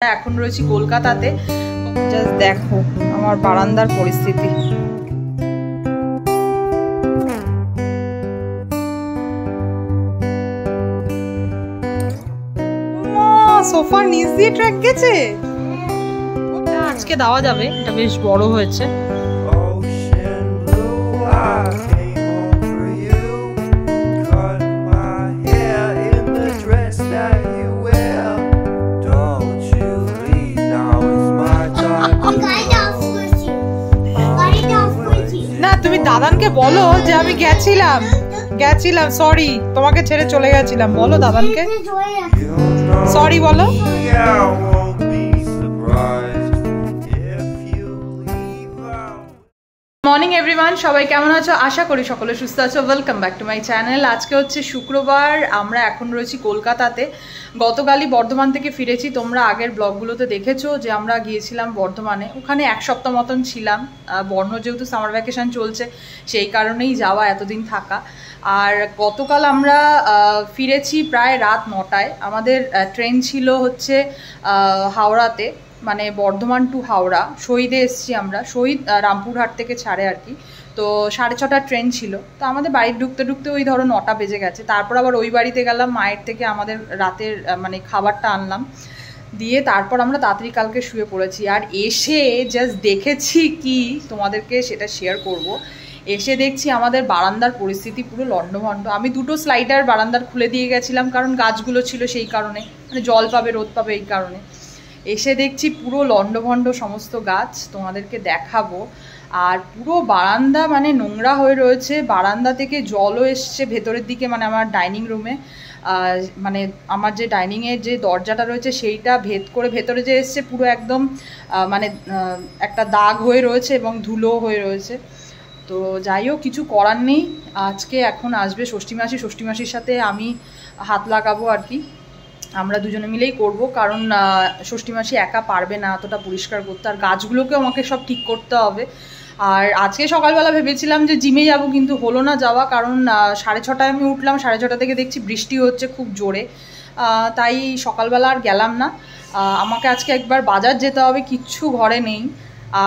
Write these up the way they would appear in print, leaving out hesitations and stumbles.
এখন রয়েছি কলকাতাতে। জাস্ট দেখো আমার বারান্দার পরিস্থিতি। সোফার নিচ দিয়ে ট্র্যাক গেছে, আজকে দেওয়া যাবে, এটা বেশ বড় হয়েছে। না তুমি দাদানকে বলো যে আমি গেছিলাম সরি, তোমাকে ছেড়ে চলে গেছিলাম, বলো দাদানকে সরি বলো। মর্নিং এভরিওয়ান, সবাই কেমন আছো? আশা করি সকলে সুস্থ আছো। Welcome back to my channel. আজকে হচ্ছে শুক্রবার, আমরা এখন রয়েছি কলকাতাতে। গতকালই বর্ধমান থেকে ফিরেছি। তোমরা আগের ব্লগগুলোতে দেখেছো যে আমরা গিয়েছিলাম বর্ধমানে, ওখানে এক সপ্তাহ মতন ছিলাম। বর্ণ যেহেতু সামার ভ্যাকেশন চলছে সেই কারণেই যাওয়া, এতদিন থাকা। আর গতকাল আমরা ফিরেছি প্রায় রাত 9টায়। আমাদের ট্রেন ছিল হচ্ছে হাওড়াতে, মানে বর্ধমান টু হাওড়া। শহীদে এসছি আমরা, শহীদ রামপুরহাট থেকে ছাড়ে আর কি। তো 6:30 ট্রেন ছিল। তো আমাদের বাড়ি ঢুকতে ঢুকতে ওই ধরো 9টা বেজে গেছে। তারপর আবার ওই বাড়িতে গেলাম, মায়ের থেকে আমাদের রাতের মানে খাবারটা আনলাম, দিয়ে তারপর আমরা তাড়াতাড়ি কালকে শুয়ে পড়েছি। আর এসে জাস্ট দেখেছি কি তোমাদেরকে সেটা শেয়ার করব। এসে দেখছি আমাদের বারান্দার পরিস্থিতি পুরো লন্ডভন্ড। আমি দুটো স্লাইডার বারান্দার খুলে দিয়ে গেছিলাম, কারণ গাছগুলো ছিল সেই কারণে, মানে জল পাবে রোদ পাবে এই কারণে। এসে দেখছি পুরো লন্ডভন্ড সমস্ত গাছ, তোমাদেরকে দেখাবো। আর পুরো বারান্দা মানে নোংরা হয়ে রয়েছে। বারান্দা থেকে জলও এসছে ভেতরের দিকে, মানে আমার ডাইনিং রুমে, মানে আমার যে ডাইনিংয়ের যে দরজাটা রয়েছে সেইটা ভেদ করে ভেতরে যে এসছে পুরো একদম মানে একটা দাগ হয়ে রয়েছে এবং ধুলো হয়ে রয়েছে। তো যাই হোক, কিছু করার নেই। আজকে এখন আসবে ষষ্ঠী মাসি, ষষ্ঠী মাসির সাথে আমি হাত লাগাবো আর কি। আমরা দুজনে মিলেই করব, কারণ ষষ্ঠী মাসি একা পারবে না এতটা পরিষ্কার করতে, আর গাছগুলোকে আমাকে সব ঠিক করতে হবে। আর আজকে সকালবেলা ভেবেছিলাম যে জিমে যাব, কিন্তু হলো না যাওয়া, কারণ 6:30টায় আমি উঠলাম। 6:30 থেকে দেখছি বৃষ্টি হচ্ছে খুব জোরে, তাই সকালবেলা আর গেলাম না। আমাকে আজকে একবার বাজার যেতে হবে, কিচ্ছু ঘরে নেই।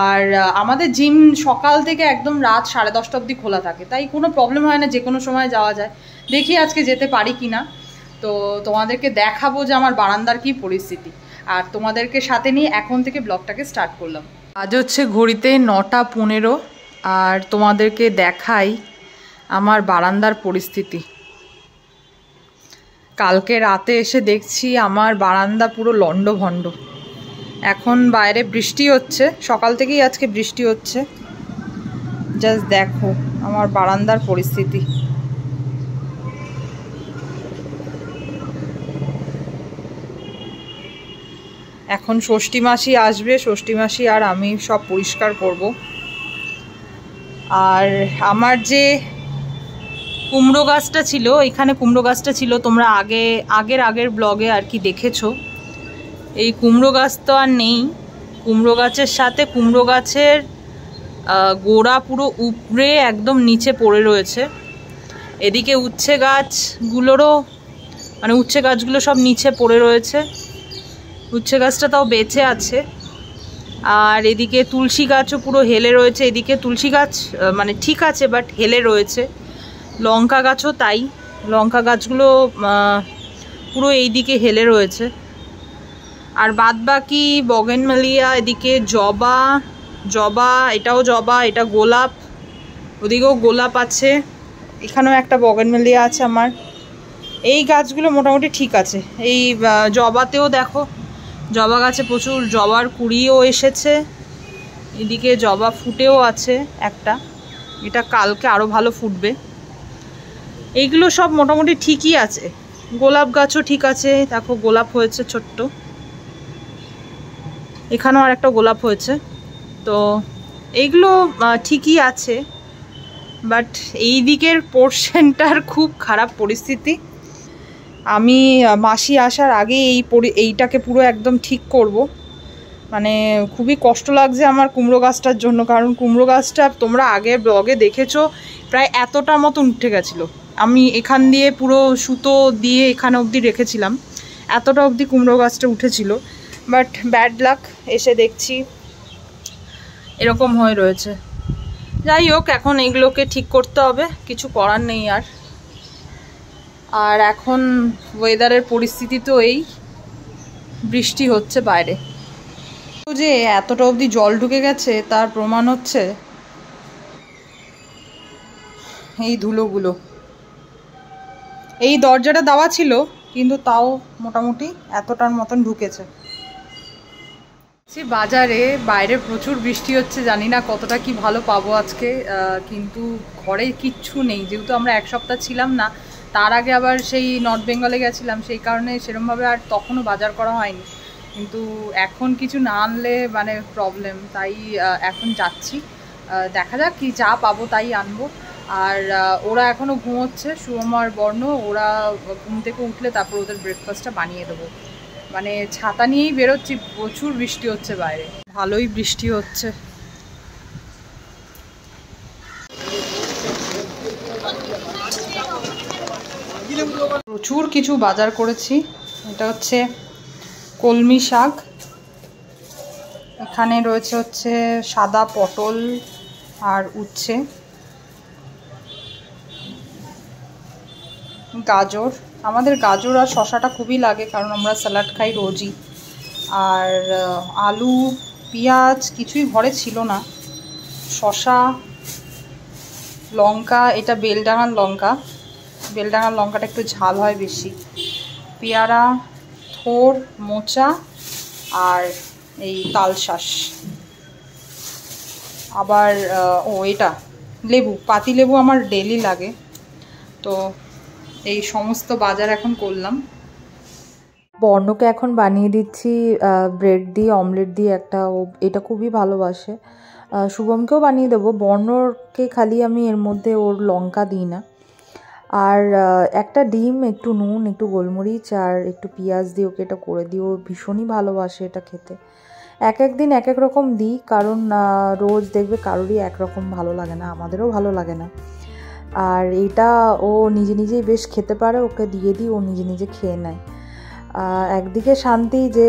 আর আমাদের জিম সকাল থেকে একদম রাত 10:30 অবধি খোলা থাকে, তাই কোনো প্রবলেম হয় না, যে কোনো সময় যাওয়া যায়। দেখি আজকে যেতে পারি কি না। তো তোমাদেরকে দেখাবো যে আমার বারান্দার কি পরিস্থিতি, আর তোমাদেরকে সাথে নিয়ে এখন থেকে ব্লগটাকে স্টার্ট করলাম। আজ হচ্ছে ঘড়িতে 9:15, আর তোমাদেরকে দেখাই আমার বারান্দার পরিস্থিতি। কালকে রাতে এসে দেখছি আমার বারান্দা পুরো লন্ডভন্ড। এখন বাইরে বৃষ্টি হচ্ছে, সকাল থেকেই আজকে বৃষ্টি হচ্ছে। জাস্ট দেখো আমার বারান্দার পরিস্থিতি। এখন ষষ্ঠী মাসি আসবে, ষষ্ঠী মাসি আর আমি সব পরিষ্কার করব। আর আমার যে কুমড়ো গাছটা ছিল, এখানে কুমড়ো গাছটা ছিল, তোমরা আগের ব্লগে আর কি দেখেছো। এই কুমড়ো গাছ তো আর নেই। কুমড়ো গাছের সাথে কুমড়ো গাছের গোড়া পুরো উপড়ে একদম নিচে পড়ে রয়েছে। এদিকে উচ্ছে গাছগুলোরও, মানে উচ্ছে গাছগুলো সব নিচে পড়ে রয়েছে। উচ্ছে গাছটা তাও বেঁচে আছে। আর এদিকে তুলসী গাছও পুরো হেলে রয়েছে। এদিকে তুলসী গাছ মানে ঠিক আছে, বাট হেলে রয়েছে। লঙ্কা গাছও তাই, লঙ্কা গাছগুলো পুরো এই দিকে হেলে রয়েছে। আর বাদ বাকি বগেনভেলিয়া, এদিকে জবা, এটাও জবা, এটা গোলাপ, ওদিকেও গোলাপ আছে, এখানেও একটা বগেনভেলিয়া আছে আমার। এই গাছগুলো মোটামুটি ঠিক আছে। এই জবাতেও দেখো, জবা গাছে প্রচুর জবার কুড়িও এসেছে। এদিকে জবা ফুটেও আছে একটা, এটা কালকে আরও ভালো ফুটবে। এইগুলো সব মোটামুটি ঠিকই আছে। গোলাপ গাছও ঠিক আছে, দেখো গোলাপ হয়েছে ছোট্ট, এখানেও আর একটা গোলাপ হয়েছে। তো এইগুলো ঠিকই আছে, বাট এই দিকের পোর্শনটার খুব খারাপ পরিস্থিতি। আমি মাসি আসার আগে এইটাকে পুরো একদম ঠিক করব। মানে খুবই কষ্ট লাগছে আমার কুমড়ো গাছটার জন্য, কারণ কুমড়ো গাছটা তোমরা আগের ব্লগে দেখেছো প্রায় এতটার মতন উঠে গেছিলো। আমি এখান দিয়ে পুরো সুতো দিয়ে এখানে অবধি রেখেছিলাম, এতটা অবধি কুমড়ো গাছটা উঠেছিল। বাট ব্যাড লাক, এসে দেখছি এরকম হয়ে রয়েছে। যাই হোক, এখন এইগুলোকে ঠিক করতে হবে, কিছু করার নেই আর। আর এখন ওয়েদারের পরিস্থিতি তো এই বৃষ্টি হচ্ছে বাইরে। তো যে এতটা অবধি জল ঢুকে গেছে তার প্রমাণ হচ্ছে এই ধুলোগুলো। এই দরজাটা দেওয়া ছিল কিন্তু তাও মোটামুটি এতটার মতন ঢুকেছে। বাজারে বাইরে প্রচুর বৃষ্টি হচ্ছে, জানি না কতটা কি ভালো পাবো আজকে, কিন্তু ঘরে কিচ্ছু নেই, যেহেতু আমরা এক সপ্তাহ ছিলাম না। তার আগে আবার সেই নর্থ বেঙ্গলে গেছিলাম, সেই কারণে সেরকমভাবে আর তখনও বাজার করা হয়নি। কিন্তু এখন কিছু না আনলে মানে প্রবলেম, তাই এখন যাচ্ছি, দেখা যাক কি যা পাবো তাই আনবো। আর ওরা এখনও ঘুমোচ্ছে, শুভম আর বর্ণ, ওরা ঘুম থেকে উঠলে তারপর ওদের ব্রেকফাস্টটা বানিয়ে দেবো। মানে ছাতা নিয়েই বেরোচ্ছি, প্রচুর বৃষ্টি হচ্ছে বাইরে, ভালোই বৃষ্টি হচ্ছে। প্রচুর কিছু বাজার করেছি। এটা হচ্ছে কলমি শাক, এখানে রয়েছে হচ্ছে সাদা পটল আর উচ্ছে, গাজর, আমাদের গাজর আর শশাটা খুবই লাগে কারণ আমরা স্যালাড খাই রোজই। আর আলু, পেঁয়াজ কিছুই ঘরে ছিল না, শশা, লঙ্কা, এটা বেলডাঙার লঙ্কা, বেলডাঙার লঙ্কাটা একটু ঝাল হয় বেশি, পেয়ারা, থোড়, মোচা আর এই তালশাঁস, আবার এটা লেবু, পাতি লেবু আমার ডেলি লাগে। তো এই সমস্ত বাজার এখন করলাম। বর্ণকে এখন বানিয়ে দিচ্ছি ব্রেড দিয়ে, অমলেট দিয়ে একটা, এটা খুবই ভালোবাসে। শুভমকেও বানিয়ে দেবো, বর্ণকে খালি আমি এর মধ্যে ওর লঙ্কা দিই না। আর একটা ডিম, একটু নুন, একটু গোলমরিচ আর একটু পেঁয়াজ দিয়ে ওকে এটা করে দিই, ও ভীষণই ভালোবাসে এটা খেতে। এক এক দিন এক এক রকম দিই, কারণ রোজ দেখবে কারোরই একরকম ভালো লাগে না, আমাদেরও ভালো লাগে না। আর এটা ও নিজে নিজেই বেশ খেতে পারে, ওকে দিয়ে দিই, ও নিজে নিজে খেয়ে নেয়। একদিকে শান্তি যে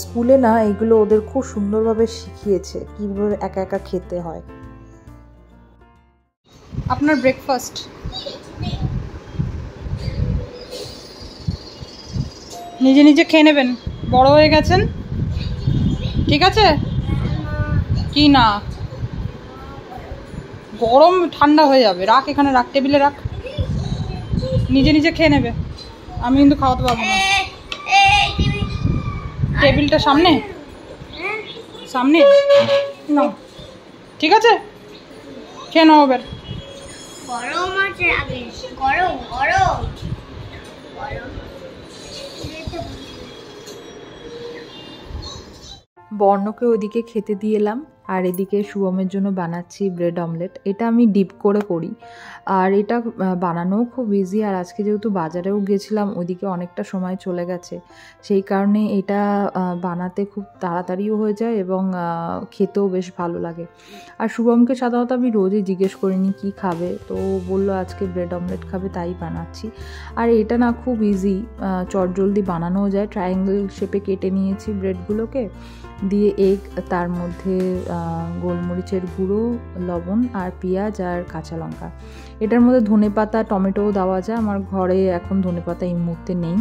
স্কুলে না এগুলো ওদের খুব সুন্দরভাবে শিখিয়েছে কীভাবে একা একা খেতে হয়। আপনার ব্রেকফাস্ট নিজে নিজে খেয়ে নেবেন, বড় হয়ে গেছেন, ঠিক আছে? কি না, গরম ঠান্ডা হয়ে যাবে, রাখ এখানে, রাখ টেবিলে রাখ, নিজে নিজে খেয়ে নেবে, আমি কিন্তু খাওয়াতে পারবো না। টেবিলটা সামনে সামনে না, ঠিক আছে, খেয়ে নাও এবার। গরম আছে আগে, গরম গরম গরম। বর্ণকে ওইদিকে খেতে দিয়ে এলাম, আর এদিকে শুভমের জন্য বানাচ্ছি ব্রেড অমলেট। এটা আমি ডিপ করে করি, আর এটা বানানোও খুব ইজি। আর আজকে যেহেতু বাজারেও গেছিলাম, ওইদিকে অনেকটা সময় চলে গেছে, সেই কারণে এটা বানাতে খুব তাড়াতাড়িও হয়ে যায় এবং খেতেও বেশ ভালো লাগে। আর শুভমকে সাধারণত আমি রোজই জিজ্ঞেস করিনি কি খাবে, তো বললো আজকে ব্রেড অমলেট খাবে, তাই বানাচ্ছি। আর এটা না খুব ইজি, চটজলদি বানানোও যায়। ট্রায়াঙ্গেল শেপে কেটে নিয়েছি ব্রেডগুলোকে, দিয়ে এগ, তার মধ্যে গোলমরিচের গুঁড়ো, লবণ আর পেঁয়াজ আর কাঁচা লঙ্কা। এটার মধ্যে ধনেপাতা, টমেটোও দেওয়া যায়, আমার ঘরে এখন ধনেপাতা এই মুহূর্তে নেই।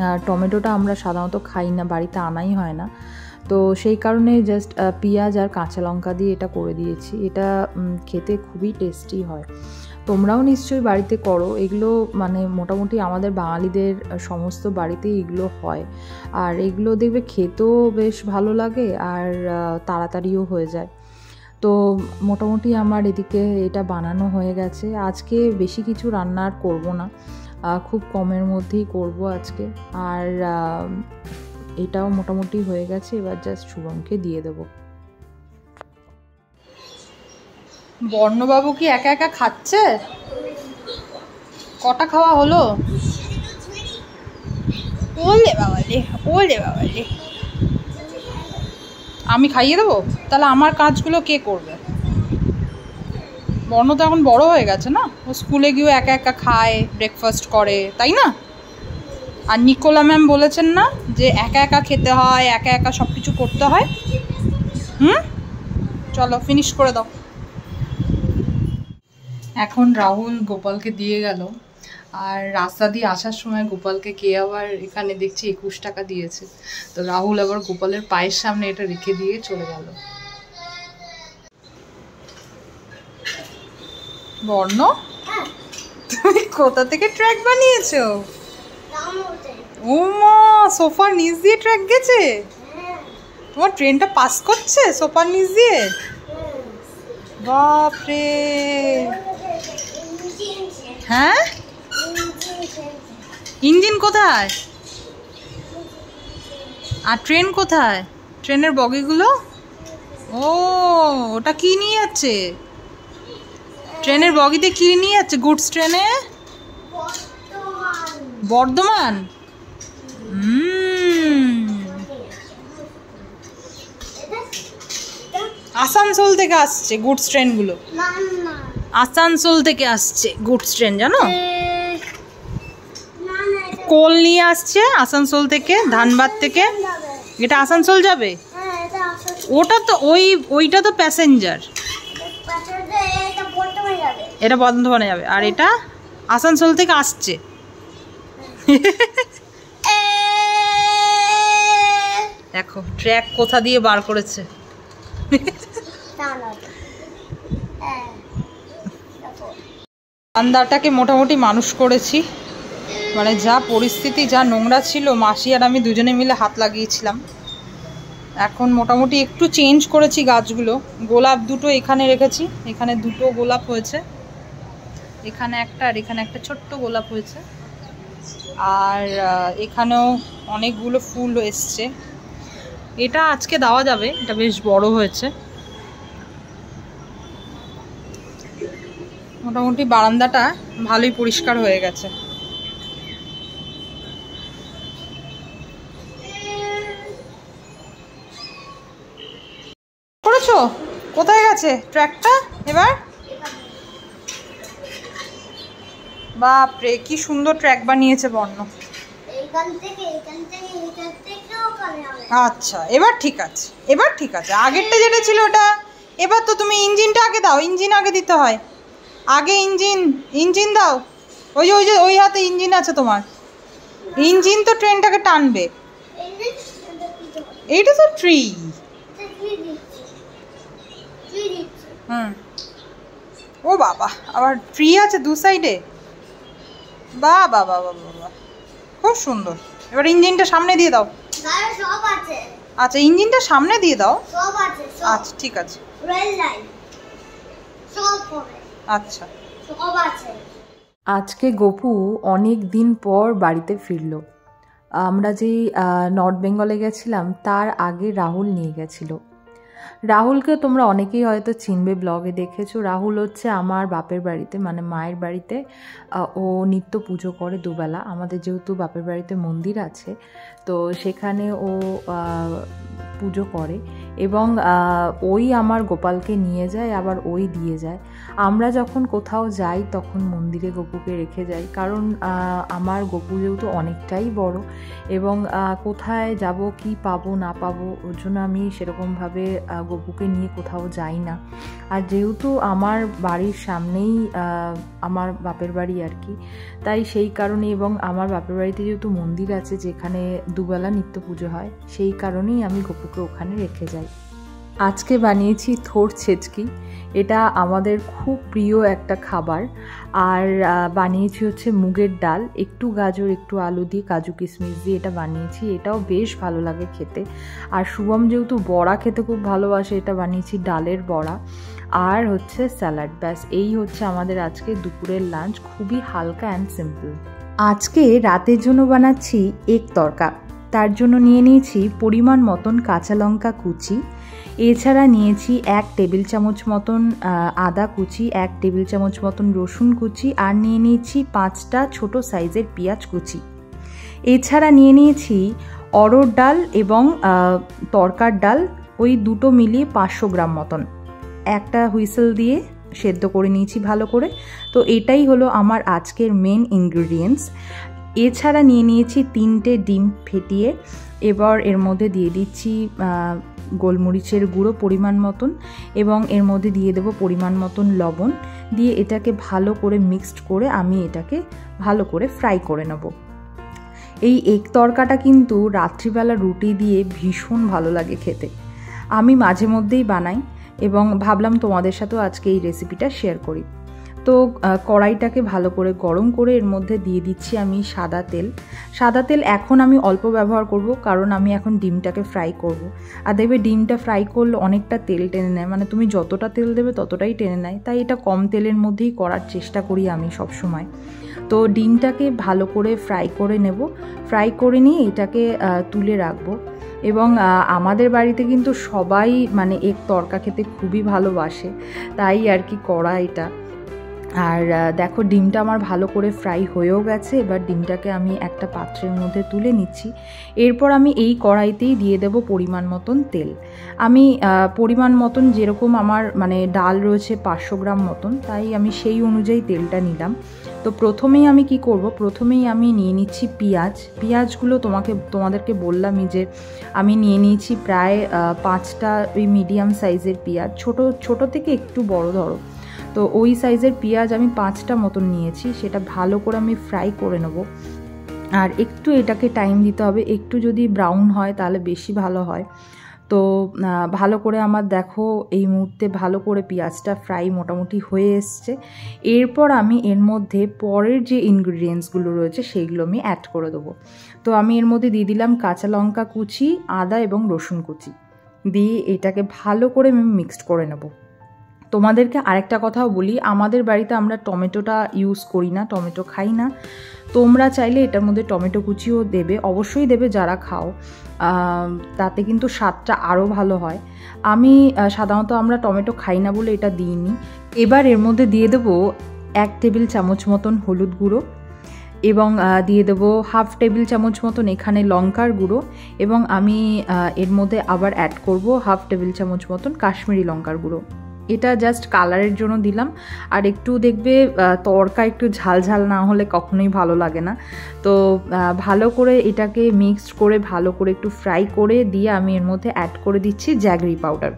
আর টমেটোটা আমরা সাধারণত খাই না, বাড়িতে আনাই হয় না, তো সেই কারণে জাস্ট পেঁয়াজ আর কাঁচা লঙ্কা দিয়ে এটা করে দিয়েছি। এটা খেতে খুবই টেস্টি হয়, তোমরাও নিশ্চয়ই বাড়িতে করো এগুলো। মানে মোটামুটি আমাদের বাঙালিদের সমস্ত বাড়িতেই এগুলো হয়, আর এগুলো দেখবে খেতেও বেশ ভালো লাগে আর তাড়াতাড়িও হয়ে যায়। তো মোটামুটি আমার এদিকে এটা বানানো হয়ে গেছে। আজকে বেশি কিছু রান্না আর করবো না, খুব কমের মধ্যেই করব আজকে। আর এটাও মোটামুটি হয়ে গেছে, এবার জাস্ট শুভমকে দিয়ে দেবো। বর্ণবাবু কি একা একা খাচ্ছে? কটা খাওয়া হলো? ওলে বাবা রে, ওলে বাবা রে, আমি খাইয়ে দেবো? তাহলে আমার কাজগুলো কে করবে? বর্ণ তো এখন বড় হয়ে গেছে না, ও স্কুলে গিয়েও একা একা খায়, ব্রেকফাস্ট করে, তাই না? আর নিকোলা ম্যাম বলেছেন না যে একা একা খেতে হয়, একা একা সব কিছু করতে হয়। চলো ফিনিশ করে দাও। এখন রাহুল গোপালকে দিয়ে গেল, আর রাস্তা দিয়ে আসার সময় গোপালকে কে আবার এখানে দেখছি 21 টাকা দিয়েছে। তো রাহুল আবার গোপালের পায়ের সামনে এটা রেখে দিয়ে চলে গেল। বর্ণ, তুমি কোথা থেকে ট্র্যাক বানিয়েছো? ও মা, সোফার নিচ দিয়ে ট্র্যাক গেছে? তোমার ট্রেনটা পাস করছে সোফার নিচ দিয়ে? বাপরে। হ্যাঁ, ইঞ্জিন কোথায় আর ট্রেন কোথায়? ট্রেনের বগিগুলো? ও, ওটা কি নিয়ে যাচ্ছে? ট্রেনের বগিতে কি নিয়ে যাচ্ছে গুডস ট্রেনে? বর্ধমান। আসানসোল থেকে আসছে গুডস ট্রেনগুলো, আসানসোল থেকে আসছে গুডস ট্রেন, জানো? কোল নিয়ে আসছে আসানসোল থেকে, ধানবাদ থেকে। এটা আসানসোল যাবে? ওটা তো ওইটা তো প্যাসেঞ্জার, এটা বর্ধমানে যাবে, আর এটা আসানসোল থেকে আসছে। দেখো ট্র্যাক কোথা দিয়ে বার করেছে। বান্দাটাকে মোটামুটি মানুষ করেছি, মানে যা পরিস্থিতি, যা নোংরা ছিল, মাসি আর আমি দুজনে মিলে হাত লাগিয়েছিলাম। এখন মোটামুটি একটু চেঞ্জ করেছি গাছগুলো। গোলাপ দুটো এখানে রেখেছি, এখানে দুটো গোলাপ হয়েছে, এখানে একটা আর এখানে একটা ছোট্ট গোলাপ হয়েছে, আর এখানেও অনেকগুলো ফুল এসছে। এটা আজকে দেওয়া যাবে, এটা বেশ বড় হয়েছে। মোটামুটি বারান্দাটা ভালোই পরিষ্কার হয়ে গেছে। করেছো? কোথায় গেছে ট্র্যাকটা এবার? বাপরে, কি সুন্দর ট্র্যাক বানিয়েছে বর্ণ। আচ্ছা, এবার ঠিক আছে, এবার ঠিক আছে। আগেরটা যেটা ছিল ওটা, এবার তো তুমি ইঞ্জিনটা আগে দাও, ইঞ্জিন আগে দিতে হয়। আগে ইঞ্জিন দাও। ওই যে ওই হাতে ইঞ্জিন আছে তোমার, ইঞ্জিন তো ট্রেনটাকে টানবে। এইটা তো ট্রি। ও বাবা, আবার ট্রি আছে দু সাইডে। বাহ বাহ বাহ বাহ বাহ, খুব সুন্দর। এবার ইঞ্জিনটা সামনে দিয়ে দাও। আচ্ছা, ইঞ্জিনটা সামনে দিয়ে দাও। আচ্ছা ঠিক আছে। আচ্ছা, আজকে গপু অনেক দিন পর বাড়িতে ফিরলো। আমরা যেই নর্থ বেঙ্গলে গেছিলাম তার আগে রাহুল নিয়ে গেছিল। রাহুলকে তোমরা অনেকেই হয়তো চিনবে, ব্লগে দেখেছো। রাহুল হচ্ছে আমার বাপের বাড়িতে, মানে মায়ের বাড়িতে ও নিত্য পুজো করে দুবেলা। আমাদের যেহেতু বাপের বাড়িতে মন্দির আছে, তো সেখানে ও পুজো করে, এবং ওই আমার গোপালকে নিয়ে যায়, আবার ওই দিয়ে যায়। আমরা যখন কোথাও যাই তখন মন্দিরে গপুকে রেখে যাই, কারণ আমার গপু যেহেতু অনেকটাই বড়, এবং কোথায় যাব কি পাবো না পাবো, ওর জন্য আমি সেরকমভাবে গপুকে নিয়ে কোথাও যাই না। আর যেহেতু আমার বাড়ির সামনেই আমার বাপের বাড়ি আর কি, তাই সেই কারণে, এবং আমার বাপের বাড়িতে যেহেতু মন্দির আছে যেখানে দুবেলা নিত্য পুজো হয়, সেই কারণেই আমি গপুকে ওখানে রেখে যাই। আজকে বানিয়েছি থোড় ছেচকি। এটা আমাদের খুব প্রিয় একটা খাবার। আর বানিয়েছি হচ্ছে মুগের ডাল, একটু গাজর একটু আলু দিয়ে, কাজু কিশমিশ দিয়ে এটা বানিয়েছি। এটাও বেশ ভালো লাগে খেতে। আর শুভম যেহেতু বড়া খেতে খুব ভালোবাসে, এটা বানিয়েছি ডালের বড়া, আর হচ্ছে স্যালাড। ব্যাস, এই হচ্ছে আমাদের আজকে দুপুরের লাঞ্চ, খুবই হালকা অ্যান্ড সিম্পল। আজকে রাতের জন্য বানাচ্ছি এগ তড়কা। তার জন্য নিয়ে নিয়েছি পরিমাণ মতন কাঁচা লঙ্কা কুচি, এছাড়া নিয়েছি 1 টেবিল চামচ মতন আদা কুচি, 1 টেবিল চামচ মতন রসুন কুচি, আর নিয়ে নিয়েছি 5টা ছোট সাইজের পেঁয়াজ কুচি। এছাড়া নিয়ে নিয়েছি অরহর ডাল এবং তড়কার ডাল, ওই দুটো মিলিয়ে 500 গ্রাম মতন। একটা হুইসেল দিয়ে সেদ্ধ করে নিয়েছি ভালো করে। তো এটাই হলো আমার আজকের মেন ইনগ্রিডিয়েন্টস। এছাড়া নিয়ে নিয়েছি 3টে ডিম ফেটিয়ে। এবার এর মধ্যে দিয়ে দিচ্ছি গোলমরিচের গুঁড়ো পরিমাণ মতন, এবং এর মধ্যে দিয়ে দেবো পরিমাণ মতন লবণ, দিয়ে এটাকে ভালো করে মিক্সড করে আমি এটাকে ভালো করে ফ্রাই করে নেব। এই এগ তরকাটা কিন্তু রাত্রিবেলা রুটি দিয়ে ভীষণ ভালো লাগে খেতে। আমি মাঝে মধ্যেই বানাই এবং ভাবলাম তোমাদের সাথেও আজকে এই রেসিপিটা শেয়ার করি। তো কড়াইটাকে ভালো করে গরম করে এর মধ্যে দিয়ে দিচ্ছি আমি সাদা তেল। সাদা তেল এখন আমি অল্প ব্যবহার করব, কারণ আমি এখন ডিমটাকে ফ্রাই করব। আর দেখবে ডিমটা ফ্রাই করলে অনেকটা তেল টেনে নেয়, মানে তুমি যতটা তেল দেবে ততটাই টেনে নেয়, তাই এটা কম তেলের মধ্যেই করার চেষ্টা করি আমি সব সময়। তো ডিমটাকে ভালো করে ফ্রাই করে নেব, ফ্রাই করে নিয়ে এটাকে তুলে রাখবো। এবং আমাদের বাড়িতে কিন্তু সবাই মানে এগ তরকা খেতে খুবই ভালোবাসে, তাই আর কি করা এটা। আর দেখো ডিমটা আমার ভালো করে ফ্রাই হয়েও গেছে। এবার ডিমটাকে আমি একটা পাত্রের মধ্যে তুলে নিচ্ছি। এরপর আমি এই কড়াইতেই দিয়ে দেব পরিমাণ মতন তেল। আমি পরিমাণ মতন যেরকম আমার মানে ডাল রয়েছে 500 গ্রাম মতন, তাই আমি সেই অনুযায়ী তেলটা নিলাম। তো প্রথমেই আমি কি করব, প্রথমেই আমি নিয়ে নিচ্ছি পেঁয়াজগুলো তোমাদেরকে বললামই যে আমি নিয়ে নিয়েছি প্রায় 5টা ওই মিডিয়াম সাইজের পেঁয়াজ, ছোট থেকে একটু বড় ধরো। তো ওই সাইজের পেঁয়াজ আমি 5টা মতন নিয়েছি, সেটা ভালো করে আমি ফ্রাই করে নেব। আর একটু এটাকে টাইম দিতে হবে, একটু যদি ব্রাউন হয় তাহলে বেশি ভালো হয়। তো ভালো করে আমার দেখো এই মুহূর্তে ভালো করে পেঁয়াজটা ফ্রাই মোটামুটি হয়ে এসছে। এরপর আমি এর মধ্যে পরের যে ইনগ্রিডিয়েন্টসগুলো রয়েছে সেইগুলো আমি অ্যাড করে দেবো। তো আমি এর মধ্যে দিয়ে দিলাম কাঁচা লঙ্কা কুচি, আদা এবং রসুন কুচি, দিয়ে এটাকে ভালো করে আমি মিক্সড করে নেব। তোমাদেরকে আরেকটা কথাও বলি, আমাদের বাড়িতে আমরা টমেটোটা ইউজ করি না, টমেটো খাই না। তোমরা চাইলে এটার মধ্যে টমেটো কুচিও দেবে, অবশ্যই দেবে যারা খাও, তাতে কিন্তু স্বাদটা আরও ভালো হয়। আমি সাধারণত আমরা টমেটো খাই না বলে এটা দিইনি। এবার এর মধ্যে দিয়ে দেবো 1 টেবিল চামচ মতন হলুদ গুঁড়ো, এবং দিয়ে দেবো 1/2 টেবিল চামচ মতন এখানে লঙ্কার গুঁড়ো, এবং আমি এর মধ্যে আবার অ্যাড করব 1/2 টেবিল চামচ মতন কাশ্মীরি লঙ্কার গুঁড়ো। এটা জাস্ট কালারের জন্য দিলাম। আর একটু দেখবে তরকা একটু ঝাল ঝাল না হলে কখনোই ভালো লাগে না। তো ভালো করে এটাকে মিক্সড করে ভালো করে একটু ফ্রাই করে দিয়ে আমি এর মধ্যে অ্যাড করে দিচ্ছি জ্যাগরি পাউডার।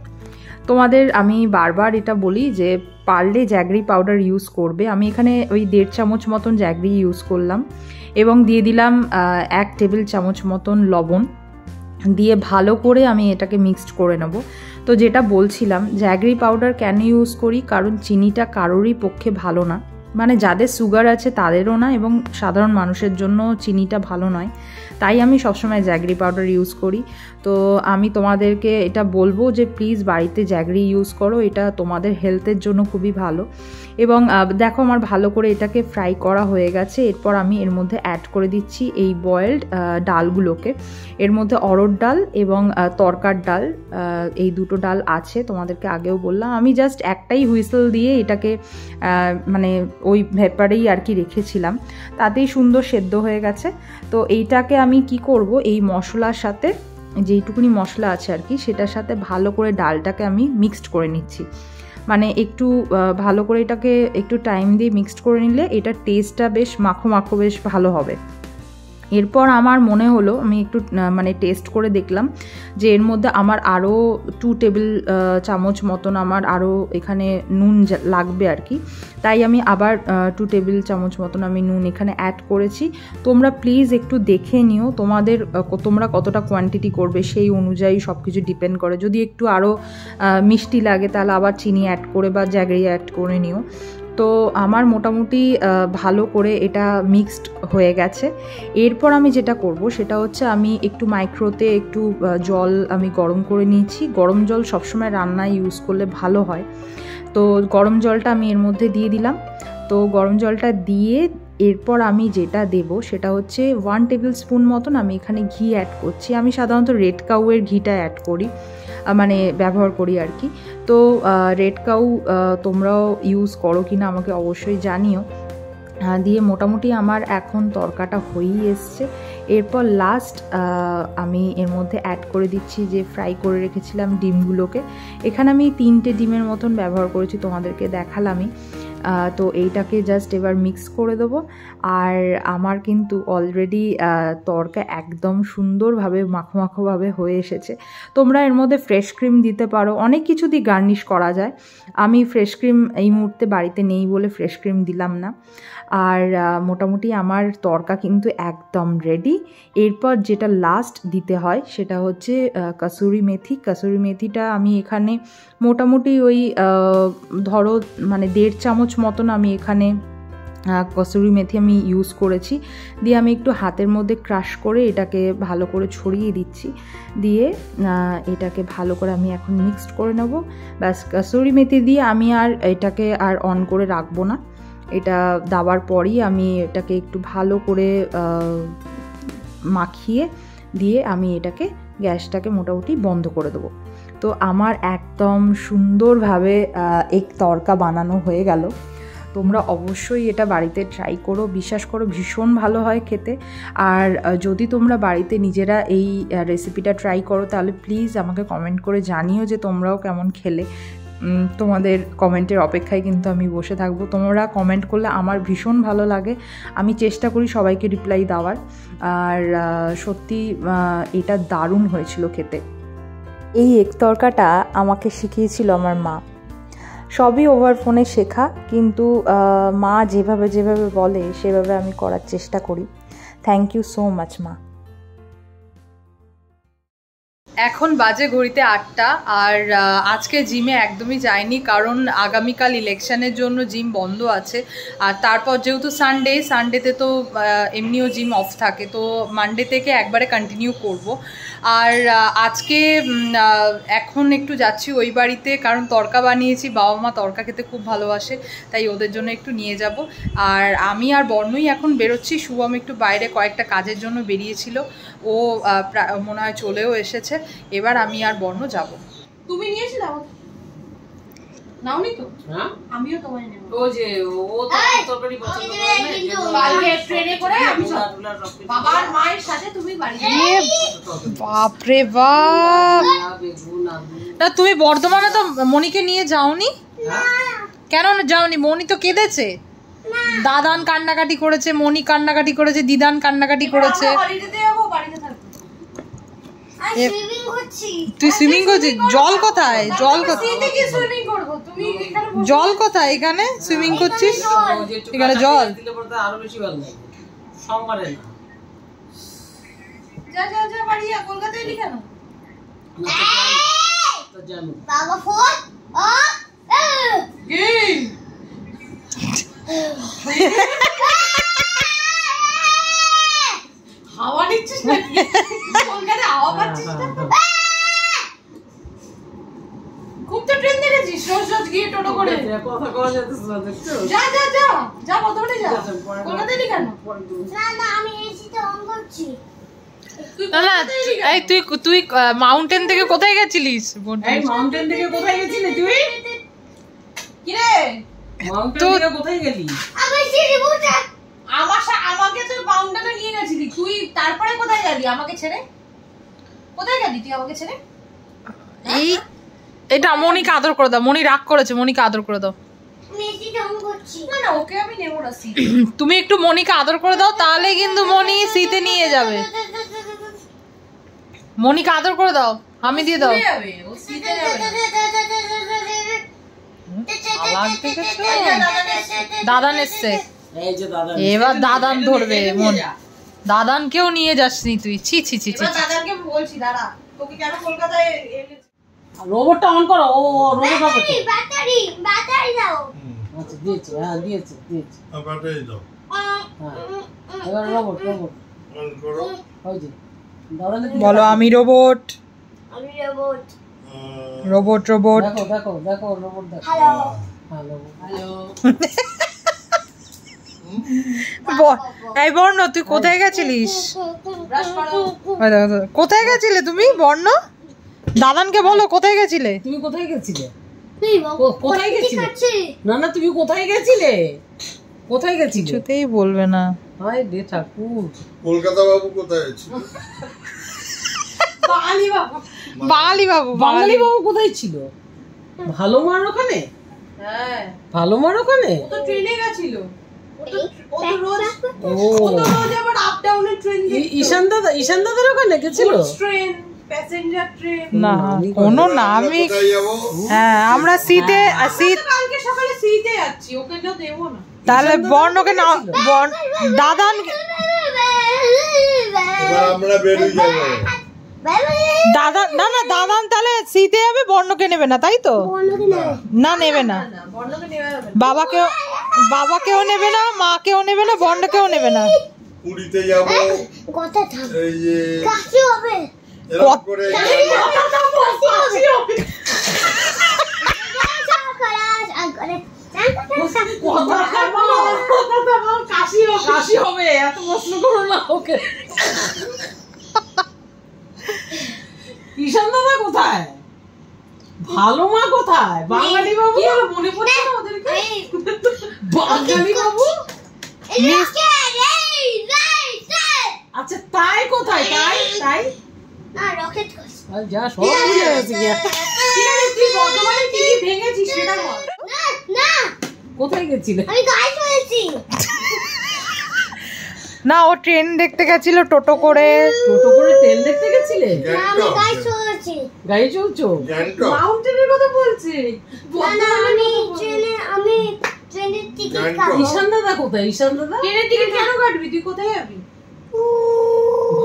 তোমাদের আমি বারবার এটা বলি যে পারলে জ্যাগরি পাউডার ইউজ করবে। আমি এখানে ওই 1.5 চামচ মতন জ্যাগরি ইউজ করলাম, এবং দিয়ে দিলাম 1 টেবিল চামচ মতন লবণ, দিয়ে ভালো করে আমি এটাকে মিক্সড করে নেব। তো যেটা বলছিলাম, জ্যাগরি পাউডার কেন ইউজ করি, কারণ চিনিটা কারোরই পক্ষে ভালো না, মানে যাদের সুগার আছে তাদেরও না, এবং সাধারণ মানুষের জন্য চিনিটা ভালো নয়, তাই আমি সবসময় জ্যাগরি পাউডার ইউজ করি। তো আমি তোমাদেরকে এটা বলবো যে প্লিজ বাড়িতে জ্যাগরি ইউজ করো, এটা তোমাদের হেলথের জন্য খুবই ভালো। এবং দেখো আমার ভালো করে এটাকে ফ্রাই করা হয়ে গেছে। এরপর আমি এর মধ্যে অ্যাড করে দিচ্ছি এই বয়েলড ডালগুলোকে। এর মধ্যে অড়হর ডাল এবং তরকার ডাল, এই দুটো ডাল আছে, তোমাদেরকে আগেও বললাম। আমি জাস্ট একটাই হুইসেল দিয়ে এটাকে মানে ওই ব্যাপারেই আর কি রেখেছিলাম, তাতেই সুন্দর সেদ্ধ হয়ে গেছে। তো এইটাকে আমি কি করব, এই মশলার সাথে যেইটুকুনি মশলা আছে আর কি সেটার সাথে ভালো করে ডালটাকে আমি মিক্সড করে নিচ্ছি। মানে একটু ভালো করে এটাকে একটু টাইম দিয়ে মিক্সড করে নিলে এটার টেস্টটা বেশ মাখো মাখো বেশ ভালো হবে। এরপর আমার মনে হলো, আমি একটু মানে টেস্ট করে দেখলাম যে এর মধ্যে আমার আরও 2 টেবিল চামচ মতন আমার আরও এখানে নুন লাগবে আর কি, তাই আমি আবার 2 টেবিল চামচ মতন আমি নুন এখানে অ্যাড করেছি। তোমরা প্লিজ একটু দেখে নিও তোমরা কতটা কোয়ান্টিটি করবে, সেই অনুযায়ী সব কিছু ডিপেন্ড করে। যদি একটু আরও মিষ্টি লাগে তাহলে আবার চিনি অ্যাড করে বা জ্যাগরি অ্যাড করে নিও। তো আমার মোটামুটি ভালো করে এটা মিক্সড হয়ে গেছে। এরপর আমি যেটা করব সেটা হচ্ছে আমি একটু মাইক্রোতে একটু জল আমি গরম করে নিয়েছি। গরম জল সবসময় রান্নায় ইউজ করলে ভালো হয়। তো গরম জলটা আমি এর মধ্যে দিয়ে দিলাম। তো গরম জলটা দিয়ে এরপর আমি যেটা দেব সেটা হচ্ছে 1 টেবিল স্পুন মতন আমি এখানে ঘি অ্যাড করছি। আমি সাধারণত রেড কাউয়ের ঘিটা অ্যাড করি, মানে ব্যবহার করি আর কি। তো রেড কাউ তোমরাও ইউজ করো কিনা আমাকে অবশ্যই জানিও। দিয়ে মোটামুটি আমার এখন তরকাটা হয়েই এসছে। এরপর লাস্ট আমি এর মধ্যে অ্যাড করে দিচ্ছি যে ফ্রাই করে রেখেছিলাম ডিমগুলোকে। এখানে আমি 3টে ডিমের মতন ব্যবহার করেছি, তোমাদেরকে দেখালামই। তো এইটাকে জাস্ট এবার মিক্স করে দেবো। আর আমার কিন্তু অলরেডি তরকা একদম সুন্দরভাবে মাখো মাখোভাবে হয়ে এসেছে। তোমরা এর মধ্যে ফ্রেশ ক্রিম দিতে পারো, অনেক কিছু দিয়ে গার্নিশ করা যায়। আমি ফ্রেশ ক্রিম এই মুহূর্তে বাড়িতে নেই বলে ফ্রেশ ক্রিম দিলাম না। আর মোটামুটি আমার তরকা কিন্তু একদম রেডি। এরপর যেটা লাস্ট দিতে হয় সেটা হচ্ছে কাসুরি মেথি। কাসুরি মেথিটা আমি এখানে মোটামুটি ওই ধরো মানে 1.5 চামচ মতন আমি এখানে কসুরি মেথি আমি ইউজ করেছি। দিয়ে আমি একটু হাতের মধ্যে ক্রাশ করে এটাকে ভালো করে ছড়িয়ে দিচ্ছি। দিয়ে এটাকে ভালো করে আমি এখন মিক্সড করে নেব। ব্যাস, কসুরি মেথি দিয়ে আমি আর এটাকে আর অন করে রাখবো না। এটা দেওয়ার পরই আমি এটাকে একটু ভালো করে মাখিয়ে দিয়ে আমি এটাকে গ্যাসটাকে মোটামুটি বন্ধ করে দেবো। তো আমার একদম সুন্দরভাবে এক তরকা বানানো হয়ে গেল। তোমরা অবশ্যই এটা বাড়িতে ট্রাই করো, বিশ্বাস করো ভীষণ ভালো হয় খেতে। আর যদি তোমরা বাড়িতে নিজেরা এই রেসিপিটা ট্রাই করো তাহলে প্লিজ আমাকে কমেন্ট করে জানিও যে তোমরাও কেমন খেলে। তোমাদের কমেন্টের অপেক্ষায় কিন্তু আমি বসে থাকবো। তোমরা কমেন্ট করলে আমার ভীষণ ভালো লাগে, আমি চেষ্টা করি সবাইকে রিপ্লাই দেওয়ার। আর সত্যি এটা দারুণ হয়েছিল খেতে। এই এগ তরকাটা আমাকে শিখিয়েছিল আমার মা। সবই ওভার ফোনে শেখা, কিন্তু মা যেভাবে বলে সেভাবে আমি করার চেষ্টা করি। থ্যাংক ইউ সো মাচ মা। এখন বাজে ঘড়িতে 8টা। আর আজকে জিমে একদমই যাইনি, কারণ আগামীকাল ইলেকশনের জন্য জিম বন্ধ আছে। আর তারপর যেহেতু সানডেতে তো এমনিও জিম অফ থাকে, তো মানডে থেকে একবারে কন্টিনিউ করব। আর আজকে এখন একটু যাচ্ছি ওই বাড়িতে, কারণ তরকা বানিয়েছি। বাবা মা তরকা খেতে খুব ভালোবাসে, তাই ওদের জন্য একটু নিয়ে যাব। আর আমি আর বর্ণই এখন বেরোচ্ছি। শুভম একটু বাইরে কয়েকটা কাজের জন্য বেরিয়েছিল, ও মনে হয় চলেও এসেছে। এবার আমি আর বর্ণ যাব। তুমি নিয়েছিলে? নাওনি তো? হ্যাঁ, আমিও তোমায় নেব। ও যে ও তো তরকারি পছন্দ করে না, কালকে ট্রেনে করে আমি বাবার মায়ের সাথে তুমি বাড়ি যাবে। বাপ রে বাপ! না, তুমি বর্ধমানে তো মনিকে নিয়ে যাওনি? কেন যাওনি? মনি তো কেঁদেছে। দাদান কান্নাকাটি করেছে, মনি কান্নাকাটি করেছে, দিদান কান্নাকাটি করেছে। তুই সুইমিং করছিস? জল কোথায়? জল কোথায়? এখানে সুইমিং করছিস? এখানে জল হাওয়া নিচ্ছিস নাকি? কলকাতায় হাওয়া পাচ্ছিস না? খুব তো ট্রেন দেখেছিস, রোজ গিয়ে টোটো করে। কথা কওয়া যাচ্ছে না, দেখছো? যা বর্ধমানে যা। কলকাতায় কেন? না আমি এসিতে অন করছি। না এই তুই মাউন্টেন থেকে কোথায় গেছিলিস? এই মাউন্টেন থেকে কোথায় গেছিলি তুই? কি রে মাউন্টেন থেকে কোথায় গেলি? আমি সিঁড়ি উঠে আমাকে তো মাউন্টেনে নিয়ে গেছিলি তুই, তারপরে কোথায় গেলি আমাকে ছেড়ে? কোথায় গেলি তুই আমাকে ছেড়ে? এই এটা মনিকে আদর করে দাও। মনি রাগ করেছে, মনিকে আদর করে দাও। না ওকে আমি নেব না। তুমি একটু মনিকে আদর করে দাও, তাহলে কিন্তু মনি শীতে নিয়ে যাবে। মনিকে আদর করে দাও, আমি দিয়ে দাও। দাদান এসছে, এবার দাদান ধরবে। দাদানকেও নিয়ে যাসনি তুই? ছি ছি ছি ছি। দাদানকে বলছি দাঁড়া, তোকে কেন কলকাতায় রোবটটা অন করো। ও রোবট হবে তো। ব্যাটারি দাও। আচ্ছা দিয়েছি, হ্যাঁ দিয়েছি। ব্যাটারি দাও। হ্যাঁ এবার রোবট অন করো। ওই যে দাদা বলো আমি রোবট। রোবট দেখো রোবট দেখো। হ্যালো এই বর্ণ, তুই কোথায় গেছিলিস? কোথায় গেছিলে তুমি বর্ণ? দাদানকে বলো কোথায় গেছিলে? তুমি কোথায় গেছিলে? কোথায় গেছিলে? না তুমি কোথায় গেছিলে? কোথায় গেছিলে? কিছুতেই বলবে না। হায় রে ঠাকুর, কলকাতা বাবু কোথায় ছিল? বাঙালি বাবু কোথায় ছিল? ভালো মার ওখানে? হ্যাঁ ভালো মার ওখানে ও তো ট্রেনে গেছিল ও তো রোজ আবার আপ ডাউনের ট্রেন ঈশান দাদার ওখানে গেছিল ট্রেন প্যাসেঞ্জার ট্রেন না কোনো নামই হ্যাঁ আমরা সিটে কালকে সকালে সিটে যাচ্ছি ওকে না দেবো না তাহলে বর্ণকে না দাদান আমরা বেরিয়ে যাবো দাদা না না দাদান তাহলে সিটে যাবে বর্ণকে নেবে না তাই তো না নেবে না বাবাকেও নেবে না মাকেও নেবে না বর্ণকেও নেবে না পুরীতে যাবো কথা থাক এই যে কাশি হবে এরকম করে কাশি হবে এত প্রশ্ন করো না ওকে ঈশান দাদা কোথায় ভালো মা কোথায় বাঙালি বাবু মনে পড়ছে না ওদেরকে বাঙালি বাবু আচ্ছা তাই কোথায় তাই না রকেট যা সব ভুলে গেছি তুই বর্তমানে কি ভেঙেছিস সেটা বল না না কোথায় গেছিলে আমি গাড়ি চলেছি না ও ট্রেন দেখতে গেছিল টোটো করে ট্রেন দেখতে গেছিলে না আমি গাড়ি চলেছি গাড়ি চলছো গ্যাংটক মাউন্টেনের কথা বলছে না আমি ট্রেনের টিকিট কাটবো ঈশান দাদা কোথায় ঈশান দাদা ট্রেনের টিকিট কেন কাটবি তুই কোথায় যাবি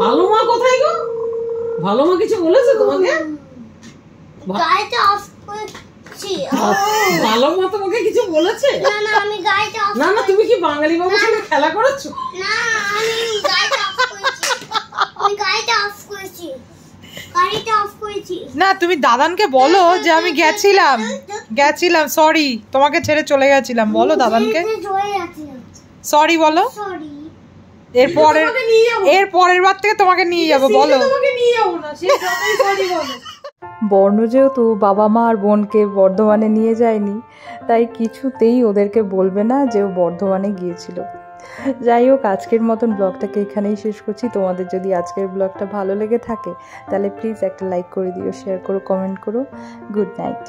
ভালো মা কোথায় গো ভালো মা কিছু বলেছে তোমাকে গাড়িটা অফ করছি ভালো মা তোমাকে কিছু বলেছে না আমি গাড়িটা অফ না তুমি কি বাঙালি বাবুর সঙ্গে খেলা করেছো না আমি গাড়িটা অফ করেছি আমি গাড়িটা অফ করেছি না তুমি দাদানকে বলো যে আমি গেছিলাম সরি তোমাকে ছেড়ে চলে গেছিলাম বলো দাদানকে সরি বলো সরি এর পরের বার থেকে তোমাকে নিয়ে যাবো বলো তোমাকে নিয়ে যাবো না সে যতই সরি বলো বর্ণ যেহেতু বাবা মা আর বোনকে বর্ধমানে নিয়ে যায়নি তাই কিছুতেই ওদেরকে বলবে না যে ও বর্ধমানে গিয়েছিল। যাই হোক আজকের মতন ব্লগটাকে এখানেই শেষ করছি। তোমাদের যদি আজকের ব্লগটা ভালো লেগে থাকে তাহলে প্লিজ একটা লাইক করে দিও, শেয়ার করো, কমেন্ট করো। Good night.